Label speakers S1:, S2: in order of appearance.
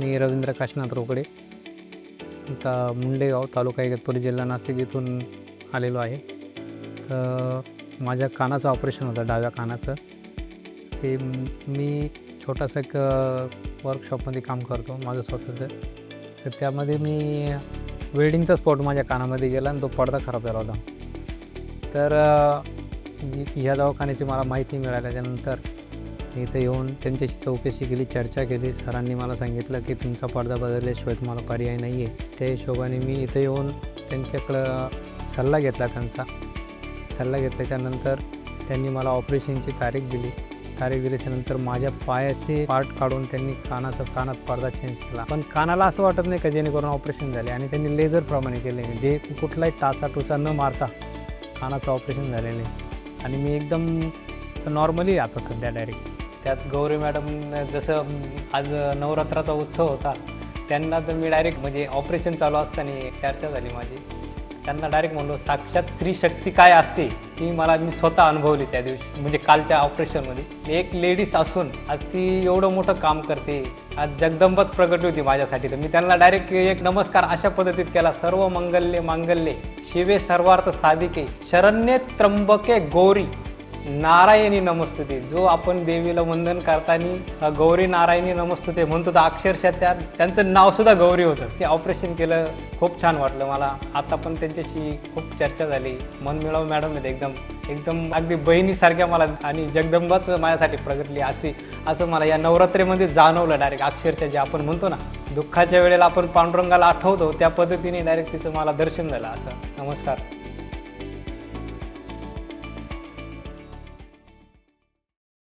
S1: मी रवींद्र काशीनाथ रोकडे, आता मुंडेगाव, तालुका इगतपुरी, जिल्हा नाशिक इथून आलेलो आहे. तर माझ्या कानाचं ऑपरेशन होतं, डाव्या कानाचं. ते मी छोटासा एक वर्कशॉपमध्ये काम करतो माझं स्वतःचं. तर त्यामध्ये मी वेल्डिंगचा स्पॉट माझ्या कानामध्ये गेला आणि तो पडदा खराब झाला होता. तर ह्या दवाखान्याची मला माहिती मिळाल्याच्यानंतर मी इथं येऊन त्यांच्याशी चौकशी केली, चर्चा केली. सरांनी मला सांगितलं की तुमचा पडदा बदलल्याशिवाय तुम्हाला पर्याय नाही आहे. त्या हिशोबाने मी इथं येऊन त्यांच्याकडं सल्ला घेतला. त्यांचा सल्ला घेतल्याच्यानंतर त्यांनी मला ऑपरेशनची तारीख दिल्याच्यानंतर माझ्या पायाचे पार्ट काढून त्यांनी कानात पडदा चेंज केला. पण कानाला असं वाटत नाही का जेणेकरून ऑपरेशन झाले, आणि त्यांनी लेझरप्रमाणे केले, जे कुठलाही टाचा न मारता कानाचं ऑपरेशन झालेलं आहे. आणि मी एकदम नॉर्मली आता सध्या डायरेक्ट. त्यात गौरी मॅडम, जसं आज नवरात्राचा उत्सव होता, त्यांना तर मी डायरेक्ट म्हणजे ऑपरेशन चालू असताना चर्चा झाली माझी. त्यांना डायरेक्ट म्हणलो, साक्षात स्त्री शक्ती काय असते ती मी स्वतः अनुभवली त्या दिवशी, म्हणजे कालच्या ऑपरेशनमध्ये. एक लेडीज असून आज ती एवढं मोठं काम करते, आज जगदंबाच प्रगट होती माझ्यासाठी. तर मी त्यांना डायरेक्ट एक नमस्कार अशा पद्धतीत केला. सर्व मंगल्ये मांगल्ये शिवे सर्वार्थ साधिके शरण्ये त्र्यंबके गौरी नारायणी नमस्तुते. जो आपण देवीला वंदन करताना गौरी नारायणी नमस्तुते म्हणतो, तर अक्षरशः त्यांचं नावसुद्धा गौरी होतं. ते ऑपरेशन केलं, खूप छान वाटलं मला. आता पण त्यांच्याशी खूप चर्चा झाली. मनमिळावू मॅडम आहेत, एकदम अगदी बहिणीसारख्या मला, आणि जगदंबाच माझ्यासाठी प्रगटली असं मला या नवरात्रीमध्ये जाणवलं डायरेक्ट. अक्षरशः जे आपण म्हणतो ना, दुःखाच्या वेळेला आपण पांडुरंगाला आठवतो, त्या पद्धतीने डायरेक्ट तिचं मला दर्शन झालं. असं नमस्कार.